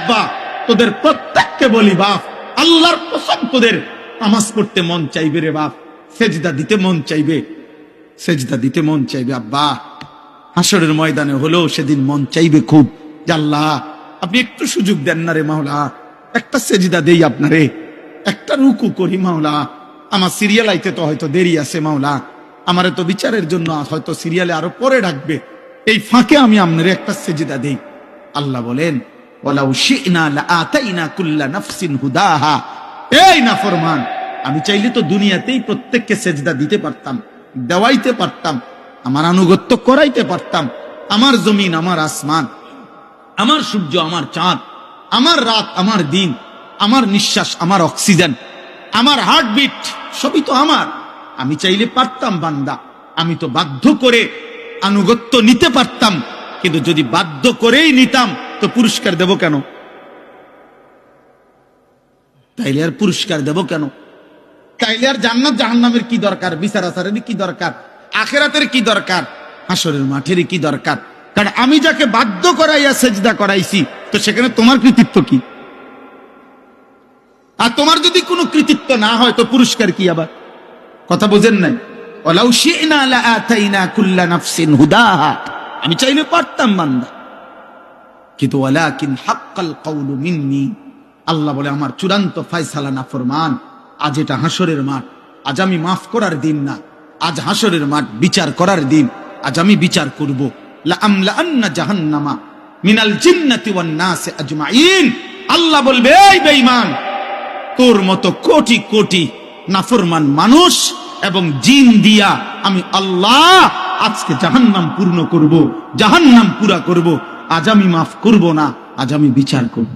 আব্বা, তোদের প্রত্যেককে বলি বাপ, আল্লাহর কসম তোদের নামাজ পড়তে মন চাইবে রে বাপ, সেজদা দিতে মন চাইবে, সেজদা দিতে মন চাইবে আব্বা। হাসরের ময়দানে হলেও সেদিন মন চাইবে খুব, যে আল্লাহ আপনি একটু সুযোগ দেন না রে মাওলা, একটা সেজদা দেই আপনারে, একটা রুকু করি মাওলা। আমার সিরিয়াল আইতে তো হয়তো দেরি আছে মাওলা, আমারে তো বিচারের জন্য হয়তো সিরিয়ালে আরো পরে ডাকবে, এই ফাঁকে আমি আপনারে একটা সেজদা দেই। আল্লাহ বলেন ওয়ালাউ শি'না লাআতাইনা কুল্লা নাফসিন হুদাহা। এই নাফরমান, আমি চাইলে তো দুনিয়াতেই প্রত্যেককে সেজদা দিতে পারতাম, দেওয়াইতে পারতাম, আমার আনুগত্য করাইতে পারতাম। আমার জমিন, আমার আসমান, আমার সূর্য, আমার চাঁদ, আমার রাত, আমার দিন, আমার নিঃশ্বাস, আমার অক্সিজেন, আমার হার্টবিট, সবই তো আমার। আমি চাইলে পারতাম বান্দা, আমি তো বাধ্য করে আনুগত্য নিতে পারতাম, কিন্তু যদি বাধ্য করেই নিতাম তো পুরস্কার দেব কেন? তাইলে আর পুরস্কার দেব কেন? তাইলে আর জান্নাত জাহান্নামের কি দরকার? বিচার আচারের কি দরকার? আখিরাতের কি দরকার? হাসরের মাঠের কি দরকার? কারণ আমি যাকে বাধ্য করাইয়া সেজদা করাইছি, তো সেখানে তোমার কৃতিত্ব কি? আর তোমার যদি কোনো কৃতিত্ব না হয় তো পুরস্কার কি? আবার কথা বোঝেন নাই? ওয়ালাউ শি'না লাআতাইনা কুল্লা নাফসিন হুদাহা, আমি চাইলে পারতাম বান্দা, কিন্তু ওয়ালাকিন হাক্কাল কাউলু মিন্নি, আল্লাহ বলে আমার চূড়ান্ত ফয়সালা নাফরমান। আজ এটা হাসরের মাঠ, আজ আমি মাফ করার দিন না, আজ হাসরের মাঠ বিচার করার দিন। আজ আমি বিচার করব। লা আমলাআন্না জাহান্নামা মিনাল জিন্নাতি ওয়ান নাসি আজমাইন। আল্লাহ বলবে, এই বেঈমান, তোর মতো কোটি কোটি নাফরমান মানুষ এবং জিন দিয়া আমি আল্লাহ আজকে জাহান্নাম পূর্ণ করব, জাহান্নাম পুরা করব। আজ আমি মাফ করব না, আজ আমি বিচার করব।